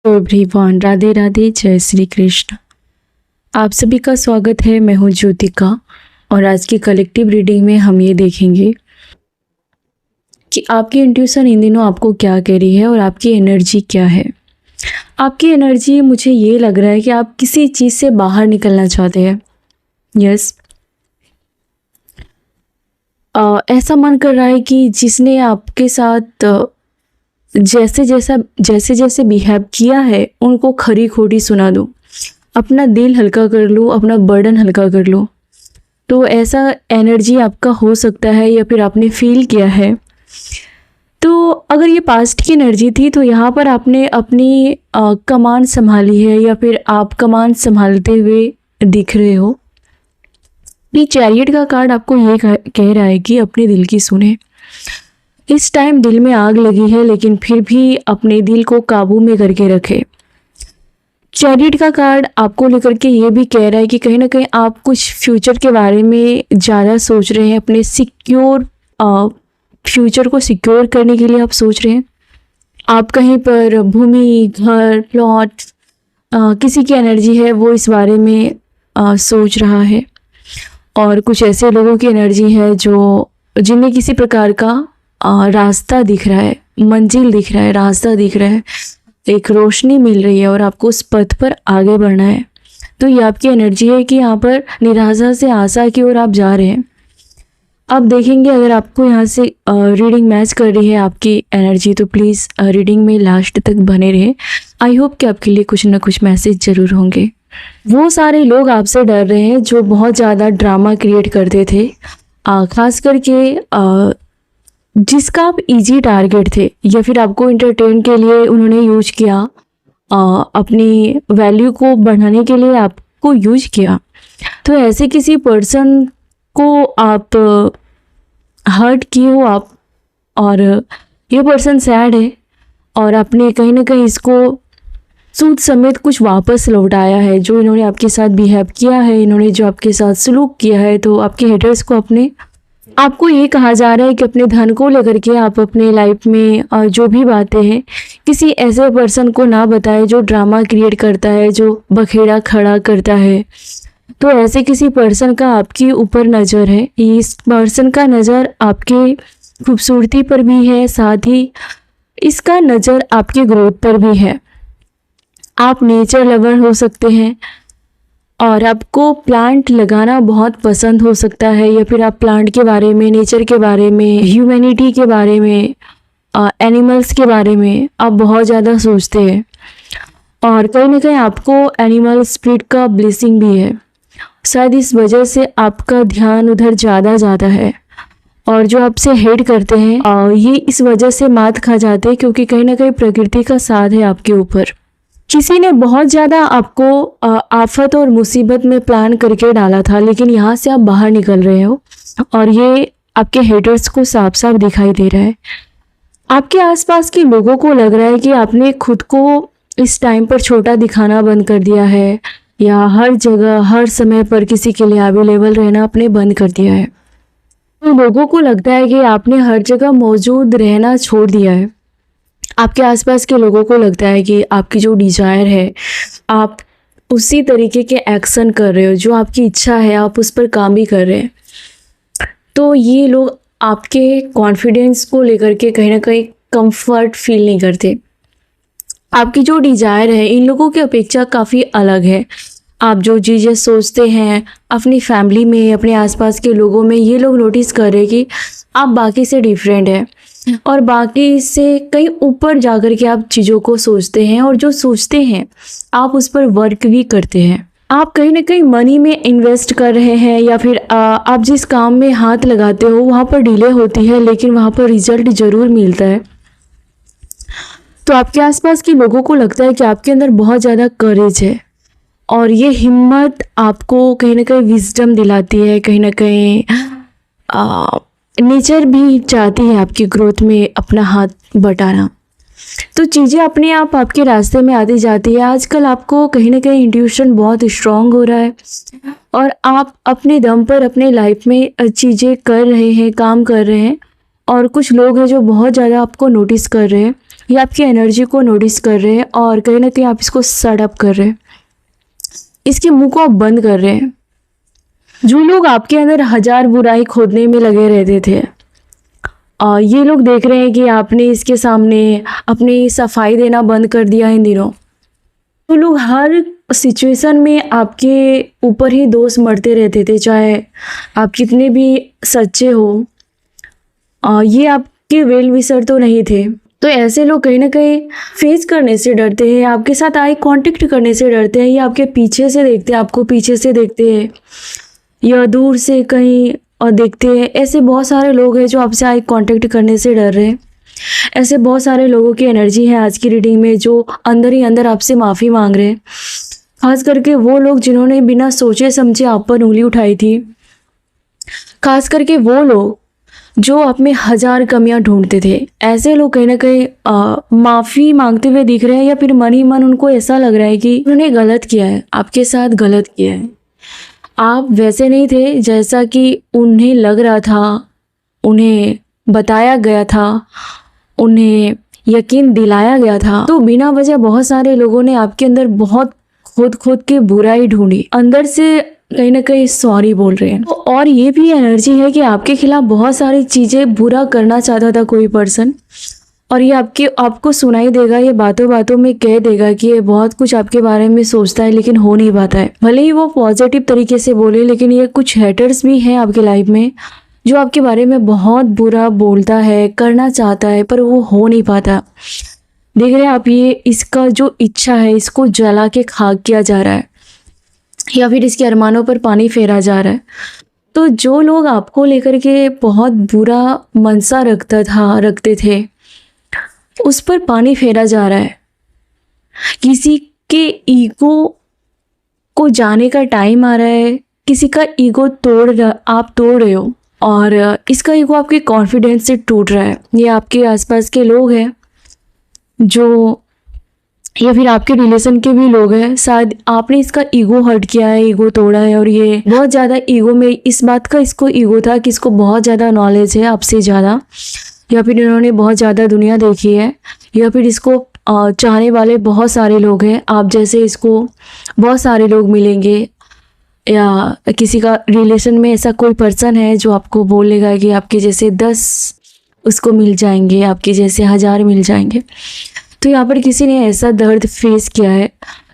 Everyone, Radhe Radhe, जय श्री कृष्ण। आप सभी का स्वागत है। मैं हूँ ज्योतिका और आज की कलेक्टिव रीडिंग में हम ये देखेंगे कि आपकी इंट्यूशन इन दिनों आपको क्या कह रही है और आपकी एनर्जी क्या है। आपकी एनर्जी, मुझे ये लग रहा है कि आप किसी चीज़ से बाहर निकलना चाहते हैं। यस, ऐसा मन कर रहा है कि जिसने आपके साथ जैसे जैसे बिहेव किया है उनको खरी खोटी सुना दो, अपना दिल हल्का कर लो, अपना बर्डन हल्का कर लो। तो ऐसा एनर्जी आपका हो सकता है या फिर आपने फील किया है। तो अगर ये पास्ट की एनर्जी थी तो यहाँ पर आपने अपनी कमान संभाली है या फिर आप कमान संभालते हुए दिख रहे हो। ये चैरियट का कार्ड आपको ये कह रहा है कि अपने दिल की सुने। इस टाइम दिल में आग लगी है लेकिन फिर भी अपने दिल को काबू में करके रखे। चैरियट का कार्ड आपको लेकर के ये भी कह रहा है कि कहीं ना कहीं आप कुछ फ्यूचर के बारे में ज़्यादा सोच रहे हैं, अपने सिक्योर फ्यूचर को सिक्योर करने के लिए आप सोच रहे हैं। आप कहीं पर भूमि, घर, प्लॉट, किसी की एनर्जी है वो इस बारे में सोच रहा है। और कुछ ऐसे लोगों की एनर्जी है जो जिन्हें किसी प्रकार का रास्ता दिख रहा है, मंजिल दिख रहा है, रास्ता दिख रहा है, एक रोशनी मिल रही है और आपको उस पथ पर आगे बढ़ना है। तो ये आपकी एनर्जी है कि यहाँ पर निराशा से आशा की ओर आप जा रहे हैं। अब देखेंगे अगर आपको यहाँ से रीडिंग मैच कर रही है आपकी एनर्जी तो प्लीज़ रीडिंग में लास्ट तक बने रहे। आई होप कि आपके लिए कुछ ना कुछ मैसेज ज़रूर होंगे। वो सारे लोग आपसे डर रहे हैं जो बहुत ज़्यादा ड्रामा क्रिएट करते थे, खास करके जिसका आप इजी टारगेट थे या फिर आपको इंटरटेन के लिए उन्होंने यूज किया, अपनी वैल्यू को बढ़ाने के लिए आपको यूज किया। तो ऐसे किसी पर्सन को आप हर्ट किए हो आप, और ये पर्सन सैड है और आपने कहीं ना कहीं इसको सूद समेत कुछ वापस लौटाया है। जो इन्होंने आपके साथ बिहेव किया है, इन्होंने जो आपके साथ सलूक किया है, तो आपके हेटर्स को आपको ये कहा जा रहा है कि अपने धन को लेकर के आप अपने लाइफ में जो भी बातें हैं किसी ऐसे पर्सन को ना बताएं जो ड्रामा क्रिएट करता है, जो बखेड़ा खड़ा करता है। तो ऐसे किसी पर्सन का आपके ऊपर नज़र है। इस पर्सन का नज़र आपके खूबसूरती पर भी है, साथ ही इसका नज़र आपके ग्रोथ पर भी है। आप नेचर लवर हो सकते हैं और आपको प्लांट लगाना बहुत पसंद हो सकता है, या फिर आप प्लांट के बारे में, नेचर के बारे में, ह्यूमैनिटी के बारे में, एनिमल्स के बारे में आप बहुत ज़्यादा सोचते हैं। और कहीं ना कहीं आपको एनिमल स्पिरिट का ब्लेसिंग भी है। शायद इस वजह से आपका ध्यान उधर ज़्यादा जाता है और जो आपसे हेट करते हैं ये इस वजह से मात खा जाते हैं क्योंकि कहीं ना कहीं प्रकृति का साथ है आपके ऊपर। किसी ने बहुत ज़्यादा आपको आफत और मुसीबत में प्लान करके डाला था, लेकिन यहाँ से आप बाहर निकल रहे हो और ये आपके हेटर्स को साफ साफ दिखाई दे रहा है। आपके आसपास के लोगों को लग रहा है कि आपने खुद को इस टाइम पर छोटा दिखाना बंद कर दिया है, या हर जगह हर समय पर किसी के लिए अवेलेबल रहना आपने बंद कर दिया है। तो लोगों को लगता है कि आपने हर जगह मौजूद रहना छोड़ दिया है। आपके आसपास के लोगों को लगता है कि आपकी जो डिज़ायर है आप उसी तरीके के एक्शन कर रहे हो, जो आपकी इच्छा है आप उस पर काम भी कर रहे हैं। तो ये लोग आपके कॉन्फिडेंस को लेकर के कहीं ना कहीं कंफर्ट फील नहीं करते। आपकी जो डिज़ायर है इन लोगों की अपेक्षा काफ़ी अलग है। आप जो चीज़ें सोचते हैं अपनी फैमिली में, अपने आसपास के लोगों में, ये लोग नोटिस कर रहे हैं कि आप बाकी से डिफरेंट है और बाकी से कहीं ऊपर जाकर के आप चीज़ों को सोचते हैं, और जो सोचते हैं आप उस पर वर्क भी करते हैं। आप कहीं ना कहीं मनी में इन्वेस्ट कर रहे हैं, या फिर आप जिस काम में हाथ लगाते हो वहाँ पर डिले होती है लेकिन वहाँ पर रिजल्ट ज़रूर मिलता है। तो आपके आसपास के लोगों को लगता है कि आपके अंदर बहुत ज़्यादा करेज है और ये हिम्मत आपको कहीं ना कहीं विजडम दिलाती है। कहीं ना कहीं नेचर भी चाहती है आपकी ग्रोथ में अपना हाथ बटाना। तो चीज़ें अपने आप आपके रास्ते में आती जाती है। आजकल आपको कहीं ना कहीं इंट्यूशन बहुत स्ट्रांग हो रहा है और आप अपने दम पर अपने लाइफ में चीज़ें कर रहे हैं, काम कर रहे हैं। और कुछ लोग हैं जो बहुत ज़्यादा आपको नोटिस कर रहे हैं, ये आपकी एनर्जी को नोटिस कर रहे हैं और कहीं ना कहीं आप इसको सट अप कर रहे हैं, इसके मुंह को आप बंद कर रहे हैं। जो लोग आपके अंदर हजार बुराई खोदने में लगे रहते थे, ये लोग देख रहे हैं कि आपने इसके सामने अपनी सफाई देना बंद कर दिया इन दिनों। तो लोग हर सिचुएशन में आपके ऊपर ही दोष मरते रहते थे, चाहे आप कितने भी सच्चे हो। ये आपके वेल विशर तो नहीं थे। तो ऐसे लोग कहीं ना कहीं फेस करने से डरते हैं, आपके साथ आई कांटेक्ट करने से डरते हैं। ये आपके पीछे से देखते हैं, आपको पीछे से देखते हैं या दूर से कहीं और देखते हैं। ऐसे बहुत सारे लोग हैं जो आपसे आई कांटेक्ट करने से डर रहे हैं। ऐसे बहुत सारे लोगों की एनर्जी है आज की रीडिंग में जो अंदर ही अंदर आपसे माफ़ी मांग रहे हैं। खास करके वो लोग जिन्होंने बिना सोचे समझे आप पर उंगली उठाई थी, खास करके वो लोग जो आप में हजार कमियां ढूंढते थे। ऐसे लोग कहीं ना कहीं माफ़ी मांगते हुए दिख रहे हैं, या फिर मन ही मन उनको ऐसा लग रहा है कि उन्होंने गलत किया है, आपके साथ गलत किया है। आप वैसे नहीं थे जैसा कि उन्हें लग रहा था, उन्हें बताया गया था, उन्हें यकीन दिलाया गया था। तो बिना वजह बहुत सारे लोगों ने आपके अंदर बहुत खोद के बुराई ढूंढी, अंदर से कहीं ना कहीं सॉरी बोल रहे हैं। तो और ये भी एनर्जी है कि आपके खिलाफ बहुत सारी चीज़ें बुरा करना चाहता था कोई पर्सन, और ये आपको सुनाई देगा, ये बातों बातों में कह देगा कि ये बहुत कुछ आपके बारे में सोचता है लेकिन हो नहीं पाता है। भले ही वो पॉजिटिव तरीके से बोले, लेकिन ये कुछ हेटर्स भी हैं आपके लाइफ में जो आपके बारे में बहुत बुरा बोलता है, करना चाहता है, पर वो हो नहीं पाता। देख रहे हैं आप, ये इसका जो इच्छा है इसको जला के खाक किया जा रहा है, या फिर इसके अरमानों पर पानी फेरा जा रहा है। तो जो लोग आपको लेकर के बहुत बुरा मनसा रखते थे, उस पर पानी फेरा जा रहा है। किसी के ईगो को जाने का टाइम आ रहा है, किसी का ईगो आप तोड़ रहे हो, और इसका ईगो आपके कॉन्फिडेंस से टूट रहा है। ये आपके आसपास के लोग हैं जो, या फिर आपके रिलेशन के भी लोग हैं, शायद आपने इसका ईगो हर्ट किया है, ईगो तोड़ा है, और ये बहुत ज़्यादा ईगो में इस बात का इसको ईगो था कि इसको बहुत ज़्यादा नॉलेज है आपसे ज़्यादा, या फिर इन्होंने बहुत ज़्यादा दुनिया देखी है, या फिर इसको चाहने वाले बहुत सारे लोग हैं। आप जैसे इसको बहुत सारे लोग मिलेंगे, या किसी का रिलेशन में ऐसा कोई पर्सन है जो आपको बोलेगा कि आपके जैसे 10 उसको मिल जाएंगे, आपके जैसे 1000 मिल जाएंगे। तो यहाँ पर किसी ने ऐसा दर्द फेस किया है,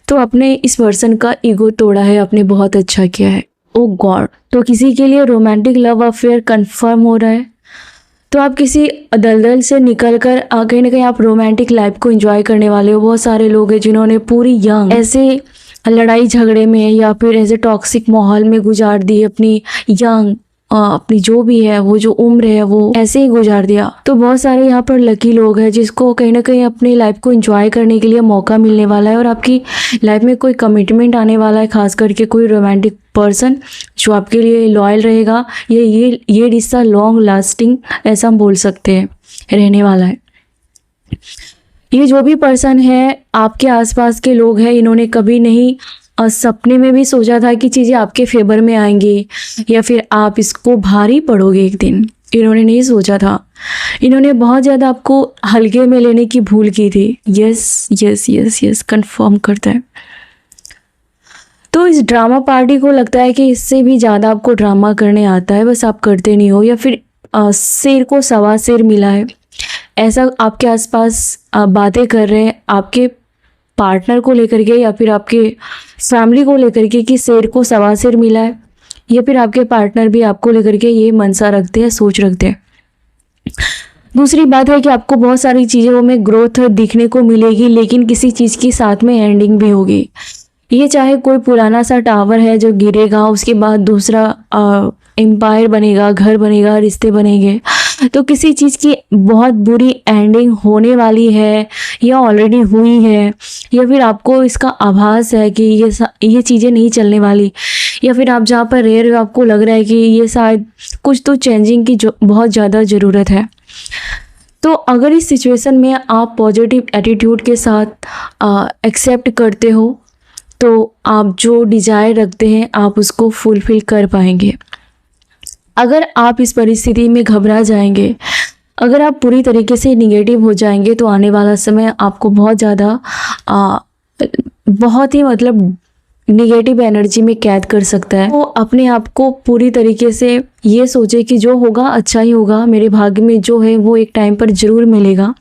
तो अपने इस पर्सन का ईगो तोड़ा है, आपने बहुत अच्छा किया है। ओ गॉड, तो किसी के लिए रोमांटिक लव अफेयर कंफर्म हो रहा है। तो आप किसी दलदल से निकल कर कहीं ना कहीं आप रोमांटिक लाइफ को एंजॉय करने वाले हो। बहुत सारे लोग हैं जिन्होंने पूरी यंग ऐसे लड़ाई झगड़े में या फिर ऐसे टॉक्सिक माहौल में गुजार दी अपनी यंग, अपनी जो भी है वो जो उम्र है वो ऐसे ही गुजार दिया। तो बहुत सारे यहाँ पर लकी लोग हैं जिसको कहीं ना कहीं अपनी लाइफ को एंजॉय करने के लिए मौका मिलने वाला है, और आपकी लाइफ में कोई कमिटमेंट आने वाला है, खास करके कोई रोमांटिक पर्सन जो आपके लिए लॉयल रहेगा। ये रिश्ता लॉन्ग लास्टिंग ऐसा हम बोल सकते हैं रहने वाला है। ये जो भी पर्सन है आपके आसपास के लोग हैं, इन्होंने कभी नहीं सपने में भी सोचा था कि चीज़ें आपके फेवर में आएंगी या फिर आप इसको भारी पड़ोगे एक दिन। इन्होंने नहीं सोचा था। इन्होंने बहुत ज़्यादा आपको हल्के में लेने की भूल की थी। Yes yes yes yes, confirm करता है। तो इस ड्रामा पार्टी को लगता है कि इससे भी ज़्यादा आपको ड्रामा करने आता है, बस आप करते नहीं हो, या फिर शेर को सवा शेर मिला है ऐसा आपके आसपास बातें कर रहे हैं आपके पार्टनर को लेकर के, या फिर आपके फैमिली को लेकर के कि शेर को सवा शेर मिला है, या फिर आपके पार्टनर भी आपको लेकर के ये मनसा रखते हैं, सोच रखते हैं। दूसरी बात है कि आपको बहुत सारी चीज़ों में ग्रोथ दिखने को मिलेगी, लेकिन किसी चीज़ की साथ में एंडिंग भी होगी। ये चाहे कोई पुराना सा टावर है जो गिरेगा, उसके बाद दूसरा एम्पायर बनेगा, घर बनेगा, रिश्ते बनेंगे, तो किसी चीज़ की बहुत बुरी एंडिंग होने वाली है या ऑलरेडी हुई है, या फिर आपको इसका आभास है कि ये चीज़ें नहीं चलने वाली, या फिर आप जहाँ पर रह रहे हो आपको लग रहा है कि ये शायद कुछ तो चेंजिंग की बहुत ज़्यादा ज़रूरत है। तो अगर इस सिचुएशन में आप पॉजिटिव एटीट्यूड के साथ एक्सेप्ट करते हो तो आप जो डिज़ायर रखते हैं आप उसको फुलफिल कर पाएंगे। अगर आप इस परिस्थिति में घबरा जाएंगे अगर आप पूरी तरीके से निगेटिव हो जाएंगे तो आने वाला समय आपको बहुत ज़्यादा बहुत ही मतलब निगेटिव एनर्जी में कैद कर सकता है। तो अपने आप को पूरी तरीके से ये सोचे कि जो होगा अच्छा ही होगा, मेरे भाग्य में जो है वो एक टाइम पर ज़रूर मिलेगा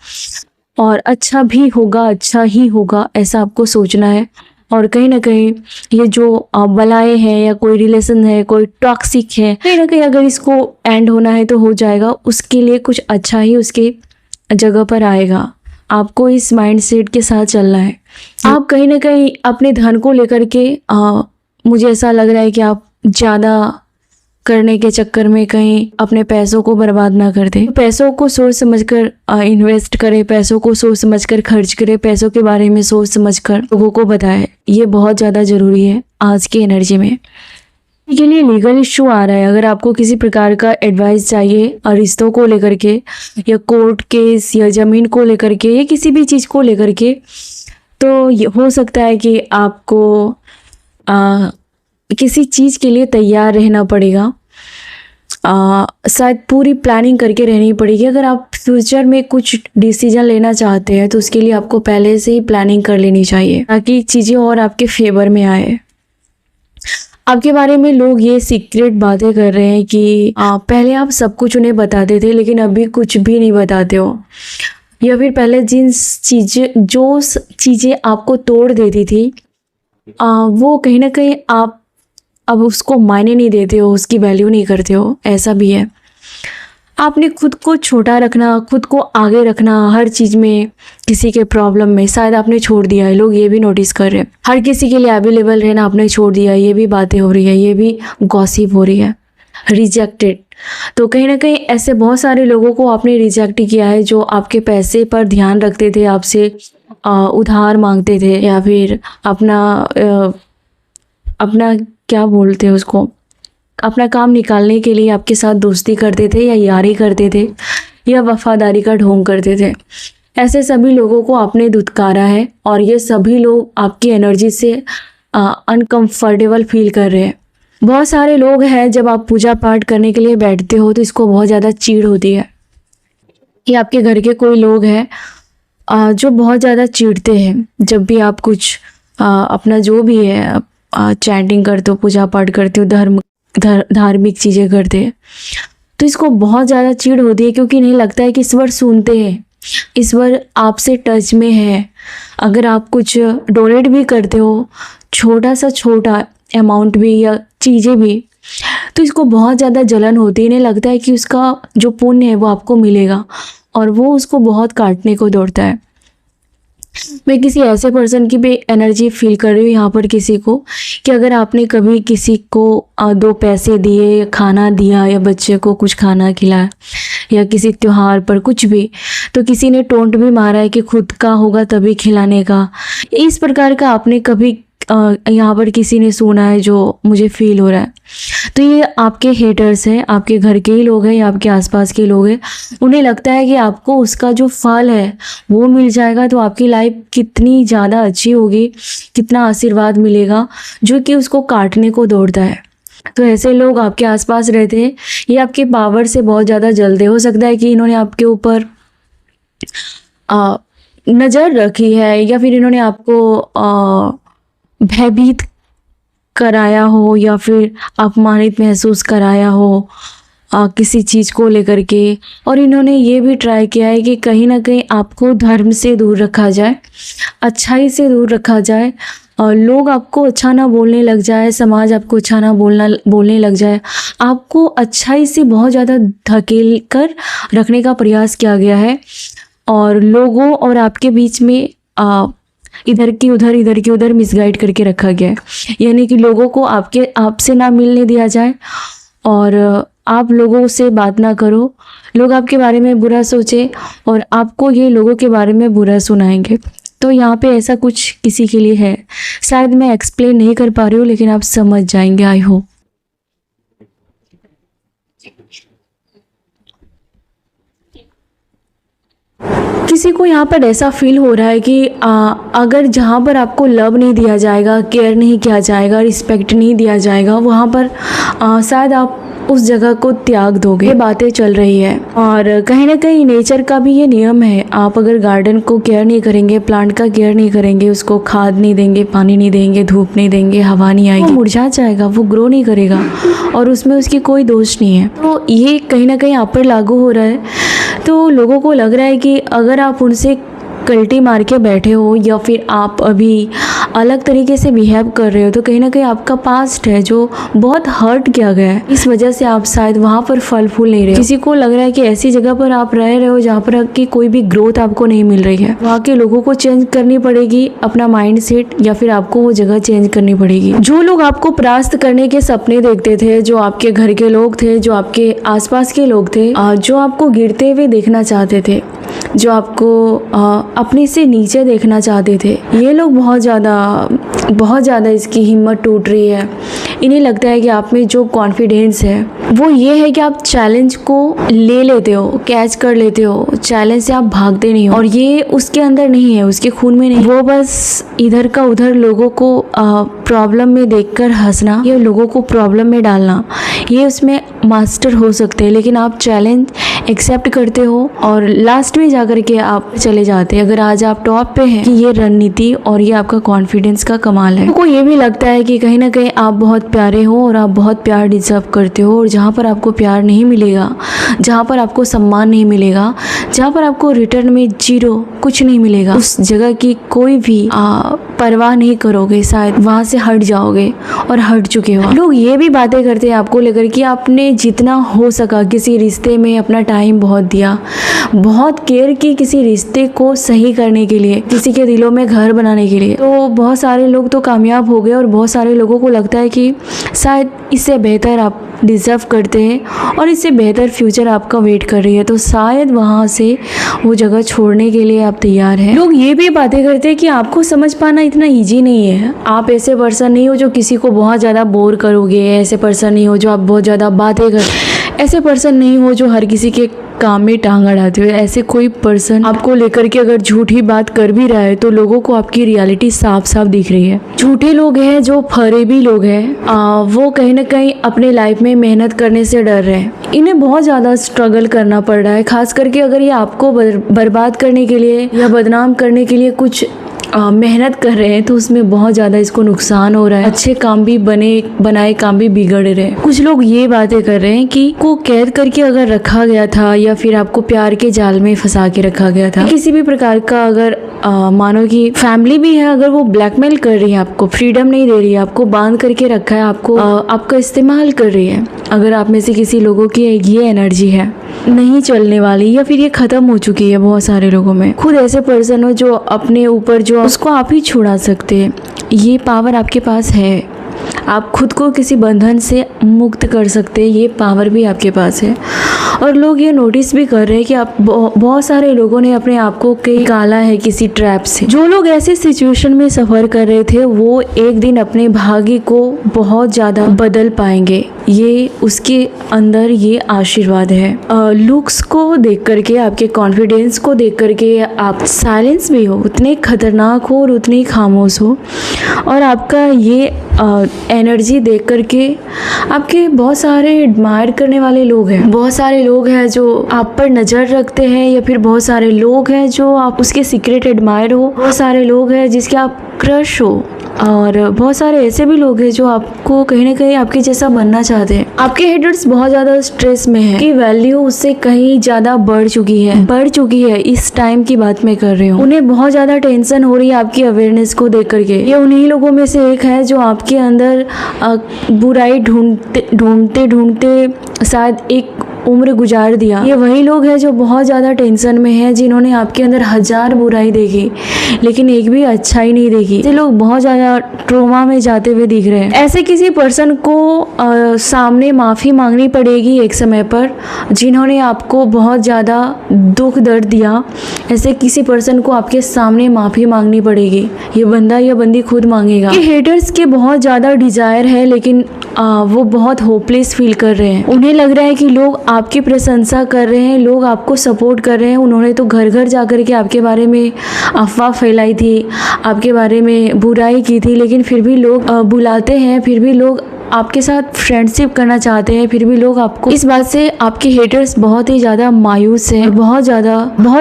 और अच्छा भी होगा, अच्छा ही होगा, ऐसा आपको सोचना है। और कहीं ना कहीं ये जो बलाएं हैं या कोई रिलेशन है, कोई टॉक्सिक है, कहीं ना कहीं अगर इसको एंड होना है तो हो जाएगा, उसके लिए कुछ अच्छा ही उसके जगह पर आएगा। आपको इस माइंडसेट के साथ चलना है। आप कहीं ना कहीं अपने धन को लेकर के मुझे ऐसा लग रहा है कि आप ज़्यादा करने के चक्कर में कहीं अपने पैसों को बर्बाद ना कर दें। पैसों को सोच समझकर इन्वेस्ट करें, पैसों को सोच समझकर खर्च करें, पैसों के बारे में सोच समझकर लोगों को बताएं। ये बहुत ज़्यादा ज़रूरी है आज की एनर्जी में। के लिए लीगल इशू आ रहा है, अगर आपको किसी प्रकार का एडवाइस चाहिए और रिश्तों को लेकर के या कोर्ट केस या ज़मीन को लेकर के या किसी भी चीज़ को लेकर के, तो ये हो सकता है कि आपको किसी चीज़ के लिए तैयार रहना पड़ेगा। शायद पूरी प्लानिंग करके रहनी पड़ेगी। अगर आप फ्यूचर में कुछ डिसीजन लेना चाहते हैं तो उसके लिए आपको पहले से ही प्लानिंग कर लेनी चाहिए ताकि चीज़ें और आपके फेवर में आए। आपके बारे में लोग ये सीक्रेट बातें कर रहे हैं कि पहले आप सब कुछ उन्हें बताते थे लेकिन अभी कुछ भी नहीं बताते हो, या फिर पहले जो चीज़ें आपको तोड़ देती थी वो कहीं ना कहीं आप अब उसको मायने नहीं देते हो, उसकी वैल्यू नहीं करते हो। ऐसा भी है। आपने खुद को छोटा रखना, खुद को आगे रखना हर चीज़ में, किसी के प्रॉब्लम में शायद आपने छोड़ दिया है। लोग ये भी नोटिस कर रहे हैं। हर किसी के लिए अवेलेबल रहना आपने छोड़ दिया है। ये भी बातें हो रही है, ये भी गॉसिप हो रही है। रिजेक्टेड, तो कहीं ना कहीं ऐसे बहुत सारे लोगों को आपने रिजेक्ट किया है जो आपके पैसे पर ध्यान रखते थे, आपसे उधार मांगते थे, या फिर अपना क्या बोलते हैं उसको, अपना काम निकालने के लिए आपके साथ दोस्ती करते थे या यारी करते थे या वफादारी का ढोंग करते थे। ऐसे सभी लोगों को आपने धुतकारा है और ये सभी लोग आपकी एनर्जी से अनकंफर्टेबल फील कर रहे हैं। बहुत सारे लोग हैं, जब आप पूजा पाठ करने के लिए बैठते हो तो इसको बहुत ज़्यादा चिढ़ होती है। ये आपके घर के कोई लोग हैं जो बहुत ज़्यादा चिढ़ते हैं जब भी आप कुछ अपना जो भी है चैंटिंग करते हो, पूजा पाठ करते हो, धार्मिक चीज़ें करते हैं, तो इसको बहुत ज़्यादा चिढ़ होती है क्योंकि नहीं लगता है कि ईश्वर सुनते हैं, ईश्वर आपसे टच में है। अगर आप कुछ डोनेट भी करते हो, छोटा सा छोटा अमाउंट भी या चीज़ें भी, तो इसको बहुत ज़्यादा जलन होती है। नहीं लगता है कि उसका जो पुण्य है वो आपको मिलेगा और वो उसको बहुत काटने को दौड़ता है। मैं किसी ऐसे पर्सन की भी एनर्जी फील कर रही हूँ यहाँ पर, किसी को, कि अगर आपने कभी किसी को 2 पैसे दिए या खाना दिया या बच्चे को कुछ खाना खिलाया या किसी त्योहार पर कुछ भी, तो किसी ने टोंट भी मारा है कि खुद का होगा तभी खिलाने का। इस प्रकार का आपने कभी यहाँ पर किसी ने सुना है जो मुझे फील हो रहा है। तो ये आपके हेटर्स हैं, आपके घर के ही लोग हैं या आपके आसपास के लोग हैं। उन्हें लगता है कि आपको उसका जो फल है वो मिल जाएगा तो आपकी लाइफ कितनी ज़्यादा अच्छी होगी, कितना आशीर्वाद मिलेगा, जो कि उसको काटने को दौड़ता है। तो ऐसे लोग आपके आसपास रहते हैं। ये आपके पावर से बहुत ज़्यादा जलते। हो सकता है कि इन्होंने आपके ऊपर नज़र रखी है या फिर इन्होंने आपको भयभीत कराया हो या फिर अपमानित महसूस कराया हो किसी चीज़ को लेकर के, और इन्होंने ये भी ट्राई किया है कि कहीं ना कहीं आपको धर्म से दूर रखा जाए, अच्छाई से दूर रखा जाए, और लोग आपको अच्छा ना बोलने लग जाए, समाज आपको अच्छा ना बोलने लग जाए। आपको अच्छाई से बहुत ज़्यादा धकेल कर रखने का प्रयास किया गया है और लोगों और आपके बीच में इधर की उधर मिसगाइड करके रखा गया है। यानी कि लोगों को आपसे ना मिलने दिया जाए और आप लोगों से बात ना करो, लोग आपके बारे में बुरा सोचे और आपको ये लोगों के बारे में बुरा सुनाएंगे। तो यहाँ पे ऐसा कुछ किसी के लिए है। शायद मैं एक्सप्लेन नहीं कर पा रही हूँ लेकिन आप समझ जाएंगे, आई होप। किसी को यहाँ पर ऐसा फील हो रहा है कि अगर जहाँ पर आपको लव नहीं दिया जाएगा, केयर नहीं किया जाएगा, रिस्पेक्ट नहीं दिया जाएगा, वहाँ पर शायद आप उस जगह को त्याग दोगे। ये बातें चल रही है। और कहीं ना कहीं नेचर का भी ये नियम है, आप अगर गार्डन को केयर नहीं करेंगे, प्लांट का केयर नहीं करेंगे, उसको खाद नहीं देंगे, पानी नहीं देंगे, धूप नहीं देंगे, हवा नहीं आएगी, वो मुरझा जाएगा, वो ग्रो नहीं करेगा और उसमें उसकी कोई दोष नहीं है। तो ये कहीं ना कहीं आप पर लागू हो रहा है। तो लोगों को लग रहा है कि अगर आप उनसे कल्टी मार के बैठे हो या फिर आप अभी अलग तरीके से बिहेव कर रहे हो, तो कहीं ना कहीं आपका पास्ट है जो बहुत हर्ट किया गया है, इस वजह से आप शायद वहाँ पर फल फूल नहीं रहे। किसी को लग रहा है कि ऐसी जगह पर आप रह रहे हो जहाँ पर कि कोई भी ग्रोथ आपको नहीं मिल रही है, वहाँ के लोगों को चेंज करनी पड़ेगी अपना माइंड सेट, या फिर आपको वो जगह चेंज करनी पड़ेगी। जो लोग आपको परास्त करने के सपने देखते थे, जो आपके घर के लोग थे, जो आपके आसपास के लोग थे, जो आपको गिरते हुए देखना चाहते थे, जो आपको अपने से नीचे देखना चाहते थे, ये लोग बहुत ज़्यादा इसकी हिम्मत टूट रही है। इन्हें लगता है कि आप में जो कॉन्फिडेंस है वो ये है कि आप चैलेंज को ले लेते हो, कैच कर लेते हो, चैलेंज से आप भागते नहीं हो। और ये उसके अंदर नहीं है, उसके खून में नहीं। वो बस इधर का उधर लोगों को प्रॉब्लम में देखकर हंसना, ये लोगों को प्रॉब्लम में डालना, ये उसमें मास्टर हो सकते हैं। लेकिन आप चैलेंज एक्सेप्ट करते हो और लास्ट में जाकर के आप चले जाते हैं। अगर आज आप टॉप पे हैं कि ये रणनीति और ये आपका कॉन्फिडेंस का कमाल है। आपको ये भी लगता है कि कहीं ना कहीं आप बहुत प्यारे हो और आप बहुत प्यार डिजर्व करते हो, और जहाँ पर आपको प्यार नहीं मिलेगा, जहाँ पर आपको सम्मान नहीं मिलेगा, जहाँ पर आपको रिटर्न में जीरो कुछ नहीं मिलेगा, उस जगह की कोई भी परवाह नहीं करोगे, शायद वहाँ से हट जाओगे और हट चुके हो। लोग ये भी बातें करते हैं आपको लेकर कि आपने जितना हो सका किसी रिश्ते में अपना टाइम बहुत दिया, बहुत केयर की किसी रिश्ते को सही करने के लिए, किसी के दिलों में घर बनाने के लिए। तो बहुत सारे लोग तो कामयाब हो गए और बहुत सारे लोगों को लगता है कि शायद इससे बेहतर आप डिज़र्व करते हैं और इससे बेहतर फ्यूचर आपका वेट कर रही है, तो शायद वहाँ से वो जगह छोड़ने के लिए आप तैयार हैं। लोग ये भी बातें करते हैं कि आपको समझ पाना इतना ईजी नहीं है। आप ऐसे पर्सन नहीं हो जो किसी को बहुत ज़्यादा बोर करोगे, ऐसे पर्सन नहीं हो जो आप बहुत ज़्यादा बातें कर, ऐसे पर्सन नहीं हो जो हर किसी के काम में टांग अड़ाते हुए। ऐसे कोई पर्सन आपको लेकर के अगर झूठी बात कर भी रहा है तो लोगों को आपकी रियलिटी साफ साफ दिख रही है। झूठे लोग हैं, जो फरेबी लोग हैं, वो कहीं ना कहीं अपने लाइफ में मेहनत करने से डर रहे हैं। इन्हें बहुत ज़्यादा स्ट्रगल करना पड़ रहा है, खास करके अगर ये आपको बर्बाद करने के लिए या बदनाम करने के लिए कुछ मेहनत कर रहे हैं तो उसमें बहुत ज़्यादा इसको नुकसान हो रहा है। अच्छे काम भी बनाए काम भी बिगड़ रहे हैं। कुछ लोग ये बातें कर रहे हैं कि को कैद करके अगर रखा गया था या फिर आपको प्यार के जाल में फंसा के रखा गया था, किसी भी प्रकार का अगर मानो कि फैमिली भी है, अगर वो ब्लैकमेल कर रही है, आपको फ्रीडम नहीं दे रही है, आपको बांध करके रखा है, आपको आपका इस्तेमाल कर रही है, अगर आप में से किसी लोगों की ये एनर्जी है नहीं चलने वाली या फिर ये खत्म हो चुकी है बहुत सारे लोगों में, खुद ऐसे पर्सन हो जो अपने ऊपर जो उसको आप ही छुड़ा सकते हैं, ये पावर आपके पास है। आप खुद को किसी बंधन से मुक्त कर सकते हैं, ये पावर भी आपके पास है। और लोग ये नोटिस भी कर रहे हैं कि आप बहुत सारे लोगों ने अपने आप को निकाला है किसी ट्रैप से। जो लोग ऐसे सिचुएशन में सफ़र कर रहे थे वो एक दिन अपने भाग्य को बहुत ज़्यादा बदल पाएंगे, ये उसके अंदर ये आशीर्वाद है। लुक्स को देख करके, आपके कॉन्फिडेंस को देख करके आप साइलेंस भी हो, उतने खतरनाक हो और उतने खामोश हो, और आपका ये एनर्जी देख करके आपके बहुत सारे एडमायर करने वाले लोग हैं, बहुत सारे लोग हैं जो आप पर नज़र रखते हैं, या फिर बहुत सारे लोग हैं जो आप उसके सीक्रेट एडमायर हो, बहुत सारे लोग हैं जिसके आप क्रश हो, और बहुत सारे ऐसे भी लोग हैं जो आपको कहीं ना कहीं आपके जैसा बनना चाहते हैं। आपके हेटर्स बहुत ज़्यादा स्ट्रेस में हैं कि वैल्यू उससे कहीं ज़्यादा बढ़ चुकी है। इस टाइम की बात मैं कर रही हूँ। उन्हें बहुत ज़्यादा टेंशन हो रही है आपकी अवेयरनेस को देख करके। ये उन्हीं लोगों में से एक है जो आपके अंदर बुराई ढूंढते शायद एक उम्र गुजार दिया। ये वही लोग हैं जो बहुत ज़्यादा टेंशन में हैं, जिन्होंने आपके अंदर 1000 बुराई देखी लेकिन एक भी अच्छाई नहीं देखी। ये लोग बहुत ज़्यादा ट्रोमा में जाते हुए दिख रहे हैं। ऐसे किसी पर्सन को सामने माफ़ी मांगनी पड़ेगी एक समय पर, जिन्होंने आपको बहुत ज़्यादा दुख दर्द दिया। ऐसे किसी पर्सन को आपके सामने माफ़ी मांगनी पड़ेगी। ये बंदा या बंदी खुद मांगेगा। ये हेटर्स के बहुत ज़्यादा डिज़ायर है, लेकिन वो बहुत होपलेस फील कर रहे हैं। उन्हें लग रहा है कि लोग आपकी प्रशंसा कर रहे हैं, लोग आपको सपोर्ट कर रहे हैं। उन्होंने तो घर घर जाकर के आपके बारे में अफवाह फैलाई थी, आपके बारे में बुराई की थी, लेकिन फिर भी लोग बुलाते हैं, फिर भी लोग आपके साथ फ्रेंडशिप करना चाहते हैं, फिर भी लोग आपको इस बात से, आपके हेटर्स बहुत ही ज़्यादा मायूस है, बहुत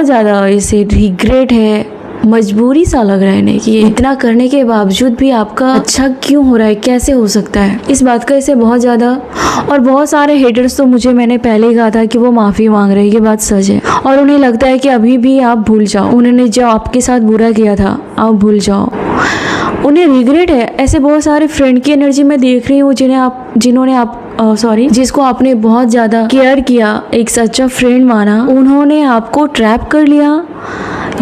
ज़्यादा इसे रिग्रेट है, मजबूरी सा लग रहा है इन्हें कि ये इतना करने के बावजूद भी आपका अच्छा क्यों हो रहा है, कैसे हो सकता है, इस बात का इसे बहुत ज़्यादा। और बहुत सारे हेटर्स तो मैंने पहले ही कहा था कि वो माफ़ी मांग रहे हैं, ये बात सच है। और उन्हें लगता है कि अभी भी आप भूल जाओ, उन्होंने जो आपके साथ बुरा किया था आप भूल जाओ, उन्हें रिग्रेट है। ऐसे बहुत सारे फ्रेंड की एनर्जी मैं देख रही हूँ जिसको आपने बहुत ज़्यादा केयर किया, एक सच्चा फ्रेंड माना, उन्होंने आपको ट्रैप कर लिया,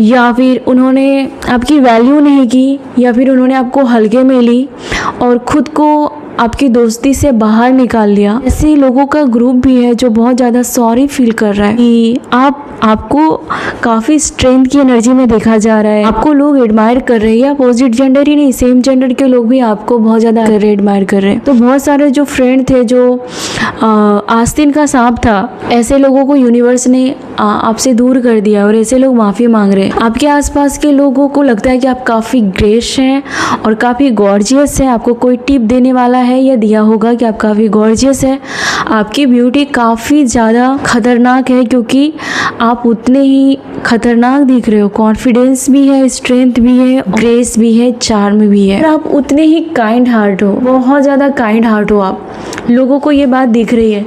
या फिर उन्होंने आपकी वैल्यू नहीं की, या फिर उन्होंने आपको हल्के में ली और खुद को आपकी दोस्ती से बाहर निकाल लिया। ऐसे लोगों का ग्रुप भी है जो बहुत ज़्यादा सॉरी फील कर रहा है कि आपको काफ़ी स्ट्रेंथ की एनर्जी में देखा जा रहा है, आपको लोग एडमायर कर रहे हैं, या अपोजिट जेंडर ही नहीं, सेम जेंडर के लोग भी आपको बहुत ज़्यादा एडमायर कर रहे हैं। तो बहुत सारे जो फ्रेंड थे, जो आस्तीन का सांप था, ऐसे लोगों को यूनिवर्स ने आपसे दूर कर दिया और ऐसे लोग माफ़ी मांग रहे हैं। आपके आसपास के लोगों को लगता है कि आप काफ़ी ग्रेस हैं और काफ़ी गॉर्जियस हैं, आपको कोई टिप देने वाला है या दिया होगा कि आप काफ़ी गॉर्जियस है, आपकी ब्यूटी काफ़ी ज़्यादा खतरनाक है, क्योंकि आप उतने ही खतरनाक दिख रहे हो, कॉन्फिडेंस भी है, स्ट्रेंथ भी है, ग्रेस भी है, चार्म भी है, और आप उतने ही काइंड हार्ट हो, बहुत ज़्यादा काइंड हार्ट हो आप। लोगों को ये बात दिख रही है,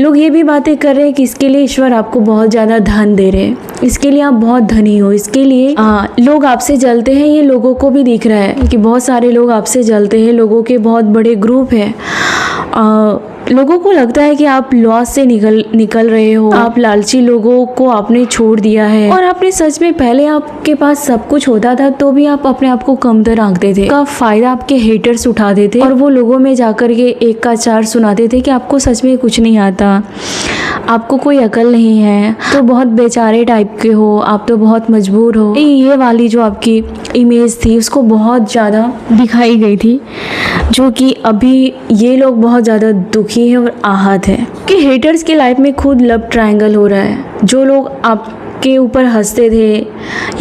लोग ये भी बातें कर रहे हैं कि इसके लिए ईश्वर आपको बहुत ज़्यादा धन दे रहे हैं, इसके लिए आप बहुत धनी हो, इसके लिए लोग आपसे जलते हैं। ये लोगों को भी दिख रहा है कि बहुत सारे लोग आपसे जलते हैं, लोगों के बहुत बड़े ग्रुप है। लोगों को लगता है कि आप लॉस से निकल रहे हो, आप लालची लोगों को आपने छोड़ दिया है, और आपने सच में पहले आपके पास सब कुछ होता था तो भी आप अपने आप को कमतर आंकते थे, का फायदा आपके हेटर्स उठाते थे और वो लोगों में जाकर के एक का चार सुनाते थे कि आपको सच में कुछ नहीं आता, आपको कोई अकल नहीं है, तो बहुत बेचारे टाइप के हो, आप तो बहुत मजबूर हो। ये वाली जो आपकी इमेज थी उसको बहुत ज़्यादा दिखाई गई थी, जो कि अभी ये लोग बहुत ज़्यादा दुखी है और आहत है कि हेटर्स की लाइफ में खुद लव ट्रायंगल हो रहा है। जो लोग आपके ऊपर हंसते थे,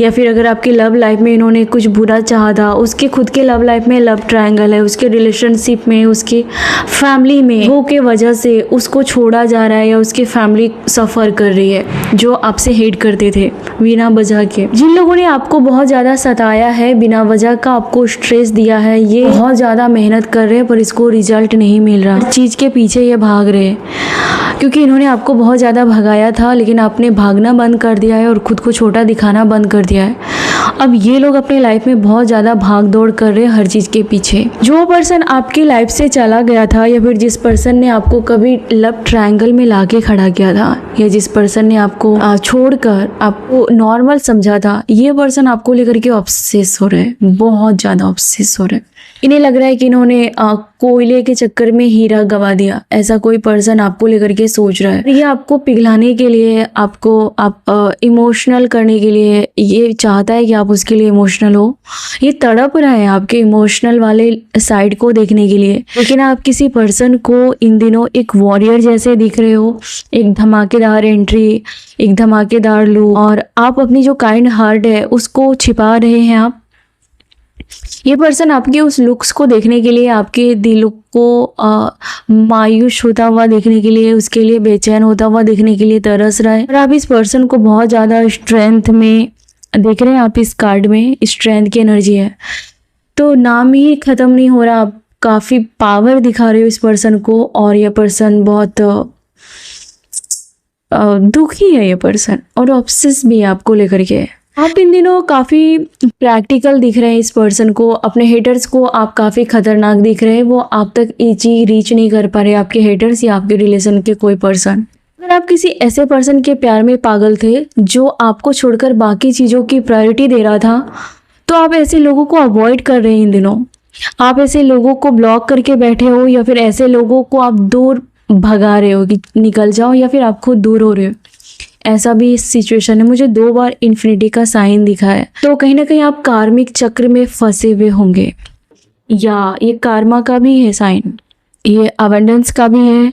या फिर अगर आपकी लव लाइफ में इन्होंने कुछ बुरा चाहा था, उसके खुद के लव लाइफ में लव ट्रायंगल है, उसके रिलेशनशिप में, उसकी फैमिली में वो के वजह से उसको छोड़ा जा रहा है, या उसकी फैमिली सफ़र कर रही है, जो आपसे हेट करते थे बिना वजह के। जिन लोगों ने आपको बहुत ज़्यादा सताया है, बिना वजह का आपको स्ट्रेस दिया है, ये बहुत ज़्यादा मेहनत कर रहे हैं पर इसको रिजल्ट नहीं मिल रहा, हर चीज़ के पीछे ये भाग रहे हैं, क्योंकि इन्होंने आपको बहुत ज़्यादा भगाया था, लेकिन आपने भागना बंद कर दिया है और खुद को छोटा दिखाना बंद कर दिया है। अब ये लोग अपने लाइफ में बहुत ज़्यादा भाग दौड़ कर रहे हैं हर चीज़ के पीछे। जो पर्सन आपकी लाइफ से चला गया था, या फिर जिस पर्सन ने आपको कभी लव ट्रायंगल में लाके खड़ा किया था, या जिस पर्सन ने आपको छोड़कर आपको नॉर्मल समझा था, ये पर्सन आपको लेकर के ऑब्सेस हो रहे हैं, बहुत ज़्यादा ऑब्सेस हो रहे हैं। इन्हें लग रहा है कि इन्होंने कोयले के चक्कर में हीरा गवा दिया, ऐसा कोई पर्सन आपको लेकर के सोच रहा है। ये आपको पिघलाने के लिए, आप इमोशनल करने के लिए ये चाहता है कि आप उसके लिए इमोशनल हो, ये तड़प रहा है आपके इमोशनल वाले साइड को देखने के लिए। लेकिन आप किसी पर्सन को इन दिनों एक वॉरियर जैसे दिख रहे हो, एक धमाकेदार एंट्री, एक धमाकेदार लुक, और आप अपनी जो काइंड हार्ट है उसको छिपा रहे हैं आप। ये पर्सन आपके उस लुक्स को देखने के लिए, आपके दिल को मायूस होता हुआ देखने के लिए, उसके लिए बेचैन होता हुआ देखने के लिए तरस रहा है। और आप इस पर्सन को बहुत ज़्यादा स्ट्रेंथ में देख रहे हैं, आप इस कार्ड में स्ट्रेंथ की एनर्जी है, तो नाम ही ख़त्म नहीं हो रहा, आप काफ़ी पावर दिखा रहे हो इस पर्सन को, और ये पर्सन बहुत दुखी है ये पर्सन, और ऑब्सेस भी है आपको लेकर के। आप इन दिनों काफ़ी प्रैक्टिकल दिख रहे हैं इस पर्सन को, अपने हेटर्स को आप काफ़ी खतरनाक दिख रहे हैं, वो आप तक इजी रीच नहीं कर पा रहे, आपके हेटर्स या आपके रिलेशन के कोई पर्सन। अगर आप किसी ऐसे पर्सन के प्यार में पागल थे जो आपको छोड़कर बाकी चीज़ों की प्रायोरिटी दे रहा था, तो आप ऐसे लोगों को अवॉइड कर रहे हैं इन दिनों। आप ऐसे लोगों को ब्लॉक करके बैठे हो, या फिर ऐसे लोगों को आप दूर भगा रहे हो कि निकल जाओ, या फिर आप खुद दूर हो रहे हो। ऐसा भी इस सिचुएशन है, मुझे 2 बार इन्फिनिटी का साइन दिखा है, तो कहीं ना कहीं आप कार्मिक चक्र में फंसे हुए होंगे, या ये कार्मा का भी है साइन। ये अबंडेंस का भी है,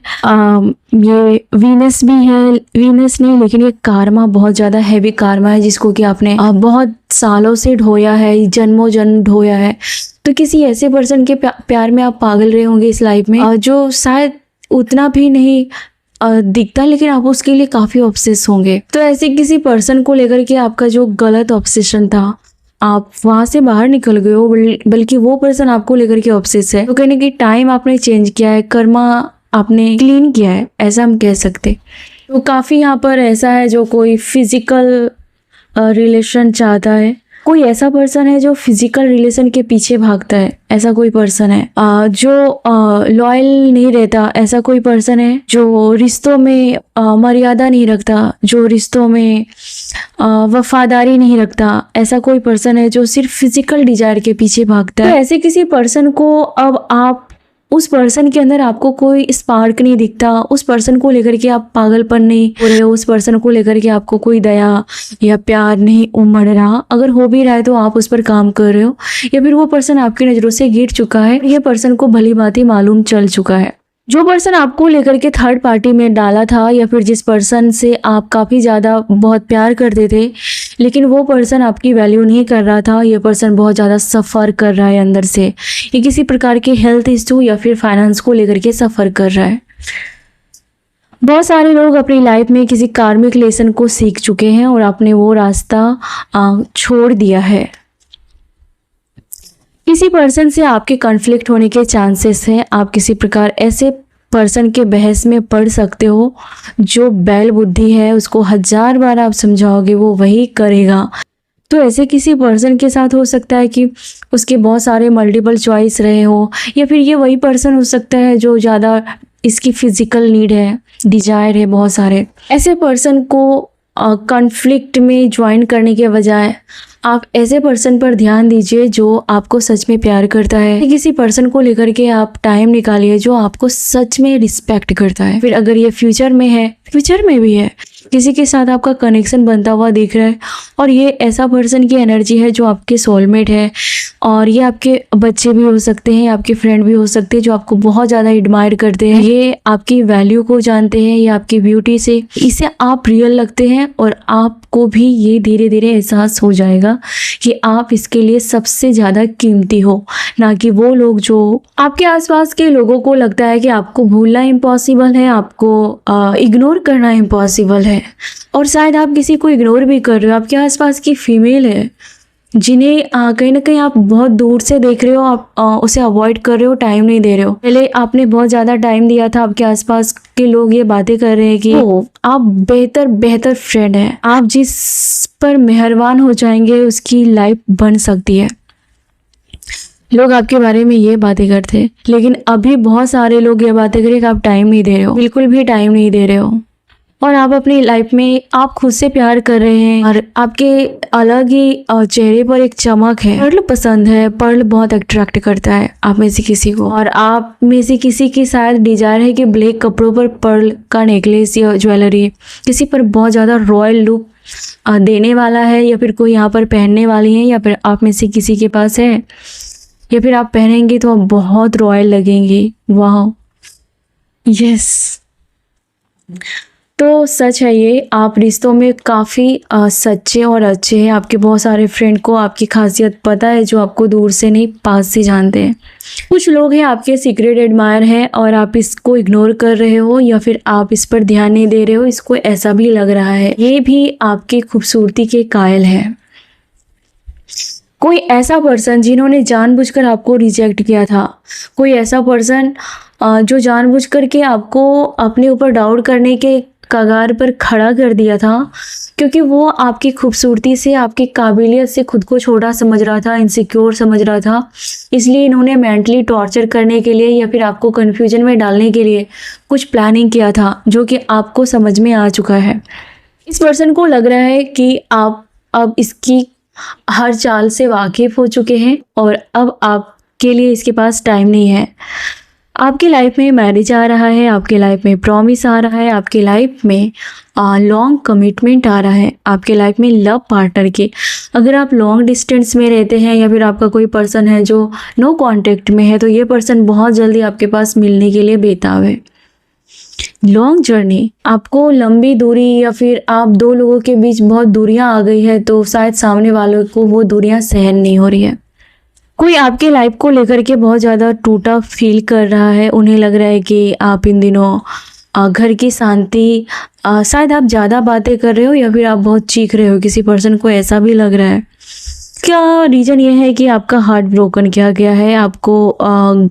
ये वीनस भी है, वीनस नहीं लेकिन ये कार्मा बहुत ज़्यादा हैवी कार्मा है जिसको कि आपने बहुत सालों से ढोया है, जन्मों जन्म ढोया है। तो किसी ऐसे पर्सन के प्यार में आप पागल रहे होंगे इस लाइफ में, जो शायद उतना भी नहीं दिखता, लेकिन आप उसके लिए काफ़ी ऑब्सेस होंगे। तो ऐसे किसी पर्सन को लेकर के आपका जो गलत ऑब्सेशन था, आप वहाँ से बाहर निकल गए हो, बल्कि वो पर्सन आपको लेकर के ऑब्सेस है। तो कहने की टाइम आपने चेंज किया है, कर्मा आपने क्लीन किया है, ऐसा हम कह सकते। तो काफ़ी यहाँ पर ऐसा है जो कोई फिजिकल रिलेशन चाहता है, कोई ऐसा पर्सन है जो फिजिकल रिलेशन के पीछे भागता है, ऐसा कोई पर्सन है। जो लॉयल नहीं रहता, ऐसा कोई पर्सन है। जो रिश्तों में मर्यादा नहीं रखता, जो रिश्तों में वफादारी नहीं रखता, ऐसा कोई पर्सन है। जो सिर्फ फिजिकल डिजायर के पीछे भागता है। तो ऐसे किसी पर्सन को अब आप उस पर्सन के अंदर आपको कोई स्पार्क नहीं दिखता, उस पर्सन को लेकर के आप पागलपन नहीं हो रहे हो, उस पर्सन को लेकर के आपको कोई दया या प्यार नहीं उमड़ रहा। अगर हो भी रहा है तो आप उस पर काम कर रहे हो, या फिर वो पर्सन आपकी नज़रों से गिर चुका है, यह पर्सन को भली भांति मालूम चल चुका है। जो पर्सन आपको लेकर के थर्ड पार्टी में डाला था, या फिर जिस पर्सन से आप काफ़ी ज़्यादा बहुत प्यार करते थे, लेकिन वो पर्सन आपकी वैल्यू नहीं कर रहा था, ये पर्सन बहुत ज़्यादा सफ़र कर रहा है अंदर से। ये किसी प्रकार के हेल्थ इशू या फिर फाइनेंस को लेकर के सफ़र कर रहा है। बहुत सारे लोग अपनी लाइफ में किसी कार्मिक लेसन को सीख चुके हैं और आपने वो रास्ता छोड़ दिया है। किसी पर्सन से आपके कॉन्फ्लिक्ट होने के चांसेस हैं। आप किसी प्रकार ऐसे पर्सन के बहस में पड़ सकते हो जो बैल बुद्धि है, उसको 1000 बार आप समझाओगे वो वही करेगा। तो ऐसे किसी पर्सन के साथ हो सकता है कि उसके बहुत सारे मल्टीपल चॉइस रहे हो, या फिर ये वही पर्सन हो सकता है जो ज़्यादा इसकी फिजिकल नीड है, डिजायर है बहुत सारे। ऐसे पर्सन को कॉन्फ्लिक्ट में ज्वाइन करने के बजाय आप ऐसे पर्सन पर ध्यान दीजिए जो आपको सच में प्यार करता है। किसी पर्सन को लेकर के आप टाइम निकालिए जो आपको सच में रिस्पेक्ट करता है। फिर अगर ये फ्यूचर में है, फ्यूचर में भी है, किसी के साथ आपका कनेक्शन बनता हुआ दिख रहा है और ये ऐसा पर्सन की एनर्जी है जो आपके सोलमेट है, और ये आपके बच्चे भी हो सकते हैं, आपके फ्रेंड भी हो सकते हैं जो आपको बहुत ज़्यादा एडमायर करते हैं। ये आपकी वैल्यू को जानते हैं, ये आपकी ब्यूटी से, इसे आप रियल लगते हैं, और आपको भी ये धीरे धीरे एहसास हो जाएगा कि आप इसके लिए सबसे ज़्यादा कीमती हो, ना कि वो लोग जो आपके आसपास के लोगों को लगता है कि आपको भूलना इम्पॉसिबल है, आपको इग्नोर करना इम्पॉसिबल है। और शायद आप किसी को इग्नोर भी कर रहे हो, आपके आसपास की फीमेल है जिन्हें कहीं ना कहीं आप बहुत दूर से देख रहे हो, आप उसे अवॉइड कर रहे हो, टाइम नहीं दे रहे हो। पहले आपने बहुत ज़्यादा टाइम दिया था, आपके आसपास के लोग ये बातें कर रहे हैं कि आप बेहतर फ्रेंड हैं, आप जिस पर मेहरबान हो जाएंगे उसकी लाइफ बन सकती है। लोग आपके बारे में ये बातें करते हैं, लेकिन अभी बहुत सारे लोग ये बातें करें कि आप टाइम नहीं दे रहे हो, बिल्कुल भी टाइम नहीं दे रहे हो, और आप अपनी लाइफ में आप खुद से प्यार कर रहे हैं, और आपके अलग ही चेहरे पर एक चमक है। पर्ल पसंद है, पर्ल बहुत अट्रैक्ट करता है आप में से किसी को, और आप में से किसी की शायद डिजायर है कि ब्लैक कपड़ों पर पर्ल का नेकलेस या ज्वेलरी किसी पर बहुत ज़्यादा रॉयल लुक देने वाला है, या फिर कोई यहाँ पर पहनने वाली है, या फिर आप में से किसी के पास है, या फिर आप पहनेंगे तो आप बहुत रॉयल लगेंगे। वाह, यस। तो सच है ये, आप रिश्तों में काफ़ी सच्चे और अच्छे हैं। आपके बहुत सारे फ्रेंड को आपकी खासियत पता है जो आपको दूर से नहीं पास से जानते हैं। कुछ लोग हैं आपके सीक्रेट एडमायर हैं और आप इसको इग्नोर कर रहे हो, या फिर आप इस पर ध्यान नहीं दे रहे हो, इसको ऐसा भी लग रहा है ये भी आपकी खूबसूरती के कायल है। कोई ऐसा पर्सन जिन्होंने जानबूझकर आपको रिजेक्ट किया था, कोई ऐसा पर्सन जो जानबूझकर के आपको अपने ऊपर डाउट करने के कगार पर खड़ा कर दिया था, क्योंकि वो आपकी खूबसूरती से, आपकी काबिलियत से खुद को छोटा समझ रहा था, इनसिक्योर समझ रहा था। इसलिए इन्होंने मेंटली टॉर्चर करने के लिए या फिर आपको कन्फ्यूजन में डालने के लिए कुछ प्लानिंग किया था, जो कि आपको समझ में आ चुका है। इस पर्सन को लग रहा है कि आप अब इसकी हर चाल से वाकिफ़ हो चुके हैं और अब आपके लिए इसके पास टाइम नहीं है। आपकी लाइफ में मैरिज आ रहा है, आपके लाइफ में प्रॉमिस आ रहा है, आपके लाइफ में लॉन्ग कमिटमेंट आ रहा है, आपके लाइफ में लव पार्टनर के। अगर आप लॉन्ग डिस्टेंस में रहते हैं या फिर आपका कोई पर्सन है जो नो कांटेक्ट में है, तो ये पर्सन बहुत जल्दी आपके पास मिलने के लिए बेताब है। लॉन्ग जर्नी, आपको लंबी दूरी या फिर आप दो लोगों के बीच बहुत दूरियां आ गई है, तो शायद सामने वालों को वो दूरियां सहन नहीं हो रही है। कोई आपके लाइफ को लेकर के बहुत ज़्यादा टूटा फील कर रहा है। उन्हें लग रहा है कि आप इन दिनों घर की शांति, शायद आप ज़्यादा बातें कर रहे हो या फिर आप बहुत चीख रहे हो, किसी पर्सन को ऐसा भी लग रहा है। क्या रीज़न ये है कि आपका हार्ट ब्रोकन किया गया है, आपको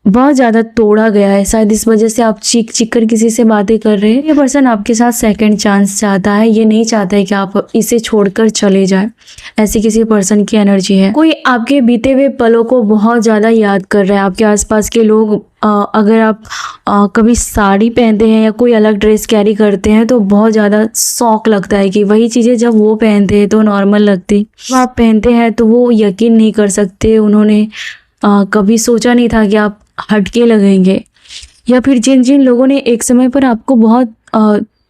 बहुत ज़्यादा तोड़ा गया है, शायद इस वजह से आप चीख चीख कर किसी से बातें कर रहे हैं। ये पर्सन आपके साथ सेकंड चांस चाहता है, ये नहीं चाहता है कि आप इसे छोड़कर चले जाए। ऐसी किसी पर्सन की एनर्जी है। कोई आपके बीते हुए पलों को बहुत ज़्यादा याद कर रहा है। आपके आसपास के लोग, अगर आप कभी साड़ी पहनते हैं या कोई अलग ड्रेस कैरी करते हैं तो बहुत ज़्यादा शौक लगता है कि वही चीज़ें जब वो पहनते हैं तो नॉर्मल लगती, जब आप पहनते हैं तो वो यकीन नहीं कर सकते। उन्होंने कभी सोचा नहीं था कि आप हटके लगेंगे। या फिर जिन जिन लोगों ने एक समय पर आपको बहुत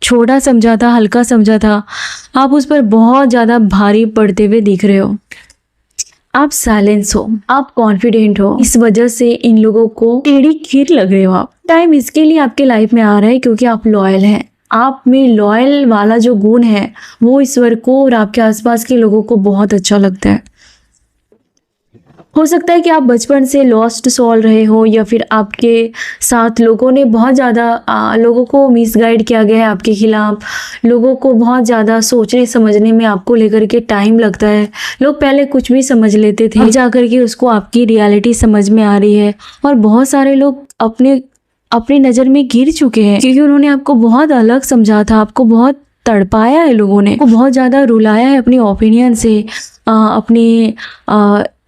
छोटा समझा था, हल्का समझा था, आप उस पर बहुत ज़्यादा भारी पड़ते हुए दिख रहे हो। आप साइलेंस हो, आप कॉन्फिडेंट हो, इस वजह से इन लोगों को टेढ़ी खीर लग रहे हो आप। टाइम इसके लिए आपके लाइफ में आ रहा है क्योंकि आप लॉयल हैं। आप में लॉयल वाला जो गुण है वो ईश्वर को और आपके आसपास के लोगों को बहुत अच्छा लगता है। हो सकता है कि आप बचपन से लॉस्ट सोल रहे हो या फिर आपके साथ लोगों ने बहुत ज़्यादा लोगों को मिसगाइड किया गया है आपके खिलाफ। लोगों को बहुत ज़्यादा सोचने समझने में आपको लेकर के टाइम लगता है। लोग पहले कुछ भी समझ लेते थे, जाकर के उसको आपकी रियलिटी समझ में आ रही है। और बहुत सारे लोग अपनी नज़र में गिर चुके हैं क्योंकि उन्होंने आपको बहुत अलग समझा था, आपको बहुत तड़पाया है, लोगों ने बहुत ज़्यादा रुलाया है अपनी ओपिनियन से, अपने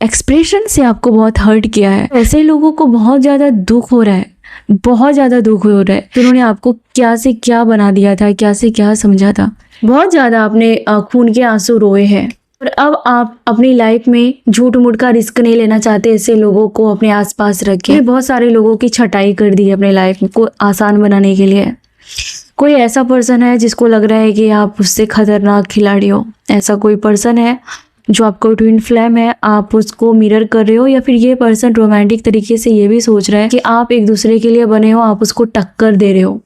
एक्सप्रेशन से आपको बहुत हर्ट किया है। ऐसे लोगों को बहुत ज़्यादा दुख हो रहा है, बहुत ज़्यादा दुख हो रहा है कि उन्होंने आपको क्या से क्या बना दिया था, क्या से क्या समझा था। बहुत ज़्यादा आपने खून के आंसू रोए हैं और अब आप अपनी लाइफ में झूठ मूठ का रिस्क नहीं लेना चाहते। ऐसे लोगों को अपने आसपास रखे। बहुत सारे लोगों की छटाई कर दी है अपने लाइफ को आसान बनाने के लिए। कोई ऐसा पर्सन है जिसको लग रहा है कि आप उससे खतरनाक खिलाड़ी हो। ऐसा कोई पर्सन है जो आपको ट्विन फ्लेम है, आप उसको मिरर कर रहे हो। या फिर ये पर्सन रोमांटिक तरीके से ये भी सोच रहा है कि आप एक दूसरे के लिए बने हो, आप उसको टक्कर दे रहे हो।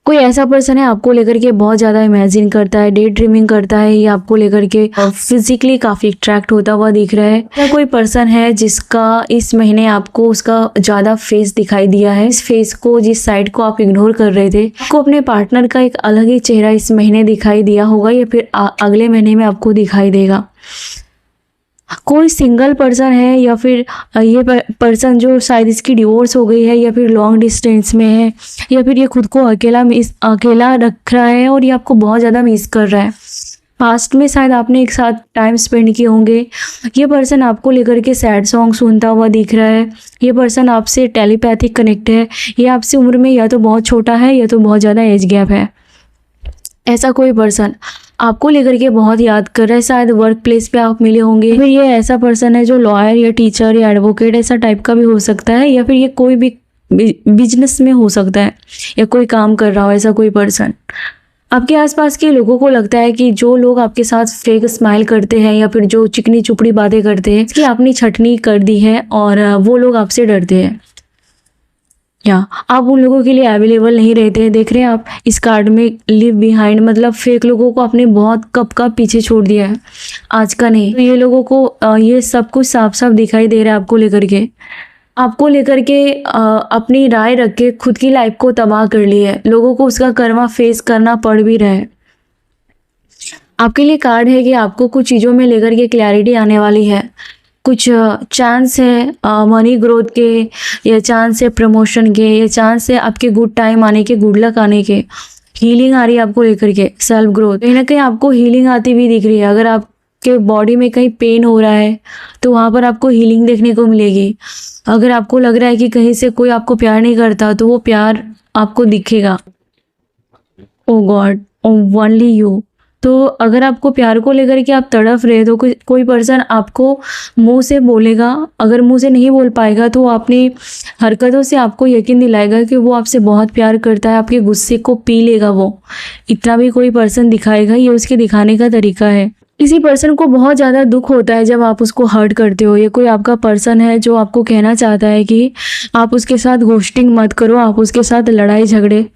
कोई ऐसा पर्सन है आपको लेकर के बहुत ज़्यादा इमेजिन करता है, डे ड्रीमिंग करता है, ये आपको लेकर के फिजिकली काफ़ी अट्रैक्ट होता हुआ दिख रहा है। या कोई पर्सन है जिसका इस महीने आपको उसका ज़्यादा फेस दिखाई दिया है। इस फेस को, जिस साइड को आप इग्नोर कर रहे थे, आपको अपने पार्टनर का एक अलग ही चेहरा इस महीने दिखाई दिया होगा या फिर अगले महीने में आपको दिखाई देगा। कोई सिंगल पर्सन है या फिर ये पर्सन जो शायद इसकी डिवोर्स हो गई है या फिर लॉन्ग डिस्टेंस में है या फिर ये खुद को अकेला रख रहा है और ये आपको बहुत ज़्यादा मिस कर रहा है। पास्ट में शायद आपने एक साथ टाइम स्पेंड किए होंगे। ये पर्सन आपको लेकर के सैड सॉन्ग सुनता हुआ दिख रहा है। ये पर्सन आपसे टेलीपैथिक कनेक्ट है। ये आपसे उम्र में या तो बहुत छोटा है या तो बहुत ज़्यादा एज गैप है। ऐसा कोई पर्सन आपको लेकर के बहुत याद कर रहा है। शायद वर्क प्लेस पे आप मिले होंगे। फिर ये ऐसा पर्सन है जो लॉयर या टीचर या एडवोकेट ऐसा टाइप का भी हो सकता है या फिर ये कोई भी बिजनेस में हो सकता है या कोई काम कर रहा हो। ऐसा कोई पर्सन आपके आसपास के लोगों को लगता है कि जो लोग आपके साथ फेक स्माइल करते हैं या फिर जो चिकनी चुपड़ी बातें करते हैं, इसकी आपने छटनी कर दी है और वो लोग आपसे डरते हैं या आप उन लोगों के लिए अवेलेबल नहीं रहते हैं। देख रहे हैं आप इस कार्ड में लिव बिहाइंड, मतलब फेक लोगों को आपने बहुत कब का पीछे छोड़ दिया है, आज का नहीं। तो ये लोगों को ये सब कुछ साफ साफ दिखाई दे रहा है आपको लेकर के अपनी राय रख के खुद की लाइफ को तबाह कर ली है। लोगों को उसका कर्मा फेस करना पड़ भी रहा है। आपके लिए कार्ड है कि आपको कुछ चीज़ों में लेकर के क्लैरिटी आने वाली है। कुछ चांस है मनी ग्रोथ के, या चांस है प्रमोशन के, या चांस है आपके गुड टाइम आने के, गुड लक आने के। हीलिंग आ रही है आपको लेकर के, सेल्फ ग्रोथ। कहीं ना कहीं आपको हीलिंग आती हुई दिख रही है। अगर आपके बॉडी में कहीं पेन हो रहा है तो वहाँ पर आपको हीलिंग देखने को मिलेगी। अगर आपको लग रहा है कि कहीं से कोई आपको प्यार नहीं करता तो वो प्यार आपको दिखेगा। ओ गॉड, ओनली यू। तो अगर आपको प्यार को लेकर के आप तड़फ रहे तो कोई पर्सन आपको मुंह से बोलेगा, अगर मुंह से नहीं बोल पाएगा तो वो अपनी हरकतों से आपको यकीन दिलाएगा कि वो आपसे बहुत प्यार करता है, आपके गुस्से को पी लेगा। वो इतना भी कोई पर्सन दिखाएगा, ये उसके दिखाने का तरीका है। किसी पर्सन को बहुत ज़्यादा दुख होता है जब आप उसको हर्ट करते हो। ये कोई आपका पर्सन है जो आपको कहना चाहता है कि आप उसके साथ घोस्टिंग मत करो, आप उसके साथ लड़ाई झगड़े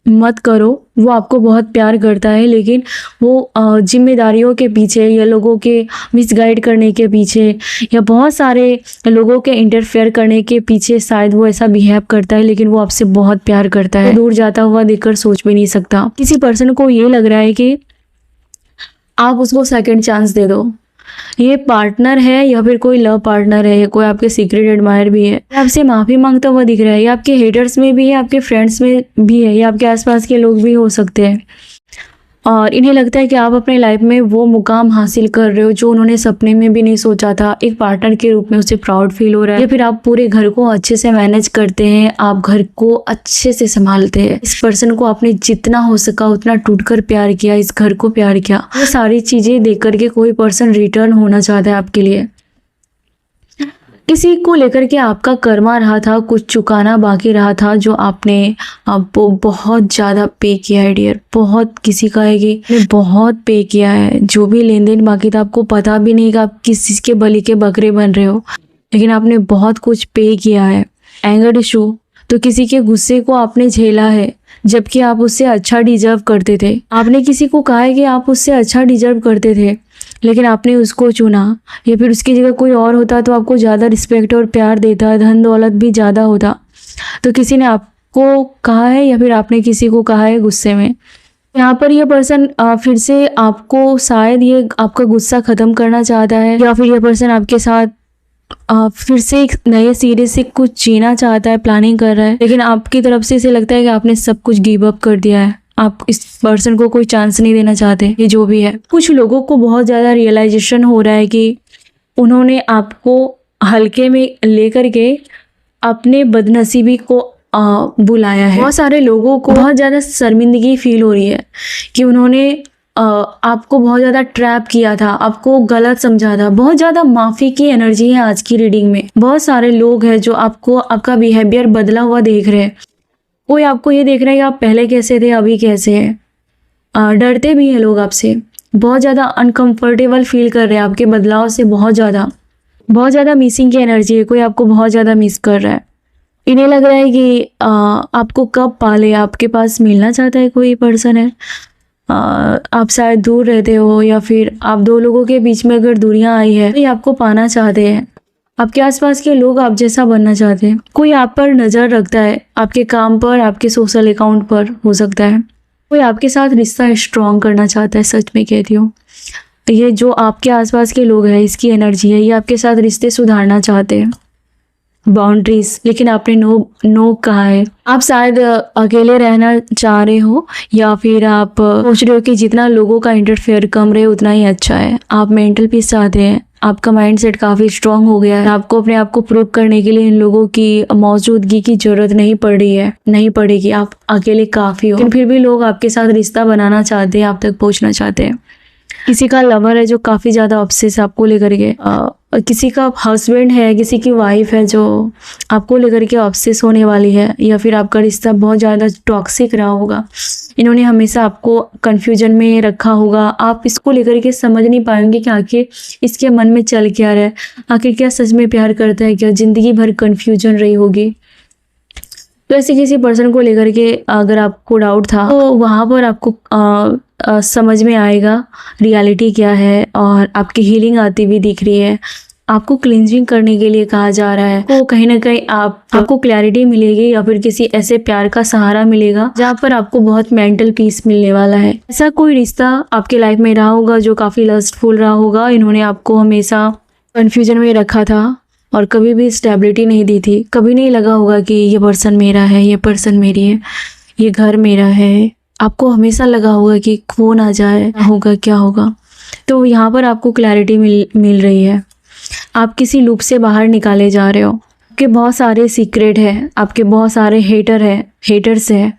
मत करो। वो आपको बहुत प्यार करता है, लेकिन वो जिम्मेदारियों के पीछे या लोगों के मिसगाइड करने के पीछे या बहुत सारे लोगों के इंटरफेयर करने के पीछे शायद वो ऐसा बिहेव करता है, लेकिन वो आपसे बहुत प्यार करता है। दूर जाता हुआ देखकर सोच भी नहीं सकता। किसी पर्सन को ये लग रहा है कि आप उसको सेकंड चांस दे दो। ये पार्टनर है या फिर कोई लव पार्टनर है, या कोई आपके सीक्रेट एडमायर भी है, आपसे माफ़ी मांगता हुआ दिख रहा है। ये आपके हेटर्स में भी है, आपके फ्रेंड्स में भी है, या आपके आसपास के लोग भी हो सकते हैं। और इन्हें लगता है कि आप अपने लाइफ में वो मुकाम हासिल कर रहे हो जो उन्होंने सपने में भी नहीं सोचा था। एक पार्टनर के रूप में उसे प्राउड फील हो रहा है, या फिर आप पूरे घर को अच्छे से मैनेज करते हैं, आप घर को अच्छे से संभालते हैं। इस पर्सन को आपने जितना हो सका उतना टूटकर प्यार किया, इस घर को प्यार किया। ये सारी चीज़ें देख करके कोई पर्सन रिटर्न होना चाहता है आपके लिए। किसी को लेकर के आपका कर्मा रहा था, कुछ चुकाना बाकी रहा था जो आपने आपको बहुत ज़्यादा पे किया है डियर। बहुत किसी का है कि मैं बहुत पे किया है, जो भी लेन देन बाकी था आपको पता भी नहीं कि आप किस चीज़ के बलि के बकरे बन रहे हो, लेकिन आपने बहुत कुछ पे किया है। एंगर इशू, तो किसी के गुस्से को आपने झेला है जबकि आप उससे अच्छा डिजर्व करते थे। आपने किसी को कहा है कि आप उससे अच्छा डिजर्व करते थे, लेकिन आपने उसको चुना, या फिर उसकी जगह कोई और होता तो आपको ज़्यादा रिस्पेक्ट और प्यार देता, धन दौलत भी ज़्यादा होता। तो किसी ने आपको कहा है या फिर आपने किसी को कहा है गुस्से में। यहाँ पर ये पर्सन फिर से आपको शायद ये आपका गुस्सा ख़त्म करना चाहता है, या फिर ये पर्सन आपके साथ फिर से एक नए सिरे से कुछ जीना चाहता है, प्लानिंग कर रहा है, लेकिन आपकी तरफ से इसे लगता है कि आपने सब कुछ गिव अप कर दिया है। आप इस पर्सन को कोई चांस नहीं देना चाहते। ये जो भी है, कुछ लोगों को बहुत ज़्यादा रियलाइजेशन हो रहा है कि उन्होंने आपको हल्के में लेकर के अपने बदनसीबी को बुलाया है। बहुत सारे लोगों को बहुत ज़्यादा शर्मिंदगी फील हो रही है कि उन्होंने आपको बहुत ज़्यादा ट्रैप किया था, आपको गलत समझा था। बहुत ज़्यादा माफ़ी की एनर्जी है आज की रीडिंग में। बहुत सारे लोग हैं जो आपको आपका बिहेवियर बदला हुआ देख रहे हैं। कोई आपको ये देख रहा है कि आप पहले कैसे थे, अभी कैसे हैं। डरते भी हैं लोग आपसे, बहुत ज़्यादा अनकंफर्टेबल फील कर रहे हैं आपके बदलाव से। बहुत ज़्यादा मिसिंग की एनर्जी है। कोई आपको बहुत ज़्यादा मिस कर रहा है। इन्हें लग रहा है कि आपको कब पाले, आपके पास मिलना चाहता है कोई पर्सन है। आप शायद दूर रहते हो, या फिर आप दो लोगों के बीच में अगर दूरियां आई है तो ये आपको पाना चाहते हैं। आपके आसपास के लोग आप जैसा बनना चाहते हैं। कोई आप पर नज़र रखता है, आपके काम पर, आपके सोशल अकाउंट पर हो सकता है। कोई आपके साथ रिश्ता स्ट्रॉन्ग करना चाहता है। सच में कहती हूँ, ये जो आपके आसपास के लोग हैं, इसकी एनर्जी है। ये आपके साथ रिश्ते सुधारना चाहते हैं, बाउंड्रीज, लेकिन आपने नो कहा है। आप शायद अकेले रहना चाह रहे हो, या फिर आप सोच रहे हो कि जितना लोगों का इंटरफेयर कम रहे उतना ही अच्छा है। आप मेंटल पीस चाहते हैं। आपका माइंडसेट काफ़ी स्ट्रांग हो गया है। आपको अपने आप को प्रूव करने के लिए इन लोगों की मौजूदगी की जरूरत नहीं पड़ रही है, नहीं पड़ेगी। आप अकेले काफ़ी हो, लेकिन फिर भी लोग आपके साथ रिश्ता बनाना चाहते हैं, आप तक पहुँचना चाहते हैं। किसी का लवर है जो काफ़ी ज़्यादा ऑब्सेस आपको लेकर के, किसी का हस्बैंड है, किसी की वाइफ है जो आपको लेकर के ऑब्सेस होने वाली है, या फिर आपका रिश्ता बहुत ज़्यादा टॉक्सिक रहा होगा। इन्होंने हमेशा आपको कन्फ्यूजन में रखा होगा। आप इसको लेकर के समझ नहीं पाएंगे कि आखिर इसके मन में चल क्या रहा है, आखिर क्या सच में प्यार करता है क्या। ज़िंदगी भर कन्फ्यूजन रही होगी। तो ऐसे किसी पर्सन को लेकर के अगर आपको डाउट था तो वहाँ पर आपको समझ में आएगा रियलिटी क्या है, और आपकी हीलिंग आती हुई दिख रही है। आपको क्लींजिंग करने के लिए कहा जा रहा है। तो कहीं ना कहीं आपको क्लैरिटी मिलेगी, या फिर किसी ऐसे प्यार का सहारा मिलेगा जहाँ पर आपको बहुत मेंटल पीस मिलने वाला है। ऐसा कोई रिश्ता आपके लाइफ में रहा होगा जो काफ़ी लस्टफुल रहा होगा। इन्होंने आपको हमेशा कन्फ्यूजन में रखा था और कभी भी स्टेबिलिटी नहीं दी थी। कभी नहीं लगा होगा कि ये पर्सन मेरा है, ये पर्सन मेरी है, ये घर मेरा है। आपको हमेशा लगा होगा कि खो ना जाए, क्या होगा। तो यहाँ पर आपको क्लैरिटी मिल रही है। आप किसी लूप से बाहर निकाले जा रहे हो। आपके बहुत सारे सीक्रेट है, आपके बहुत सारे हेटर्स हैं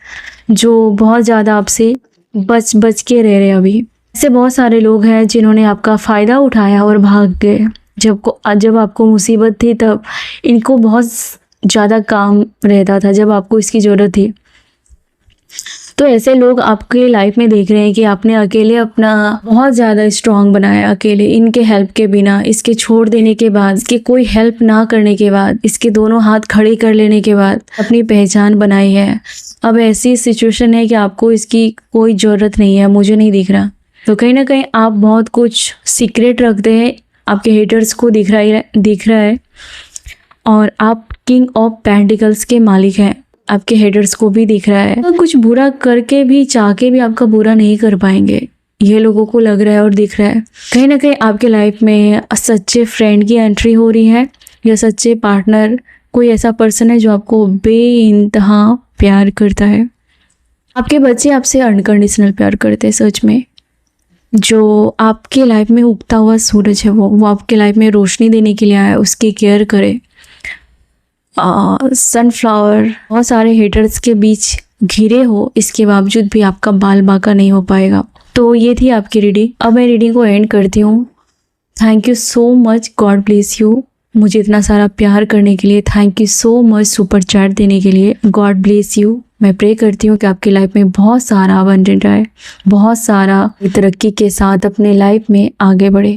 जो बहुत ज़्यादा आपसे बच बच के रह रहे अभी। ऐसे बहुत सारे लोग हैं जिन्होंने आपका फ़ायदा उठाया और भाग गए। जब आपको मुसीबत थी तब इनको बहुत ज़्यादा काम रहता था जब आपको इसकी ज़रूरत थी। तो ऐसे लोग आपके लाइफ में देख रहे हैं कि आपने अकेले अपना बहुत ज़्यादा स्ट्रांग बनाया, अकेले इनके हेल्प के बिना, इसके छोड़ देने के बाद, इसके कोई हेल्प ना करने के बाद, इसके दोनों हाथ खड़े कर लेने के बाद अपनी पहचान बनाई है। अब ऐसी सिचुएशन है कि आपको इसकी कोई ज़रूरत नहीं है, मुझे नहीं दिख रहा। तो कहीं ना कहीं आप बहुत कुछ सीक्रेट रखते हैं, आपके हेटर्स को दिख रहा है और आप किंग ऑफ पेंटिकल्स के मालिक हैं, आपके हेटर्स को भी दिख रहा है। तो कुछ बुरा करके भी, चाह के भी आपका बुरा नहीं कर पाएंगे, ये लोगों को लग रहा है और दिख रहा है। कहीं ना कहीं आपके लाइफ में सच्चे फ्रेंड की एंट्री हो रही है या सच्चे पार्टनर, कोई ऐसा पर्सन है जो आपको बेइंतहा प्यार करता है। आपके बच्चे आपसे अनकंडीशनल प्यार करते हैं सच में। जो आपके लाइफ में उगता हुआ सूरज है, वो आपके लाइफ में रोशनी देने के लिए आया है, उसकी केयर करे। सनफ्लावर बहुत सारे हेटर्स के बीच घिरे हो, इसके बावजूद भी आपका बाल बांका नहीं हो पाएगा। तो ये थी आपकी रीडिंग। अब मैं रीडिंग को एंड करती हूँ। Thank you so much, God bless you. मुझे इतना सारा प्यार करने के लिए thank you so much, super chat देने के लिए गॉड ब्लेस यू। मैं प्रे करती हूँ कि आपकी लाइफ में बहुत सारा अबंडेंट आए, बहुत सारा तरक्की के साथ अपने लाइफ में आगे बढ़े।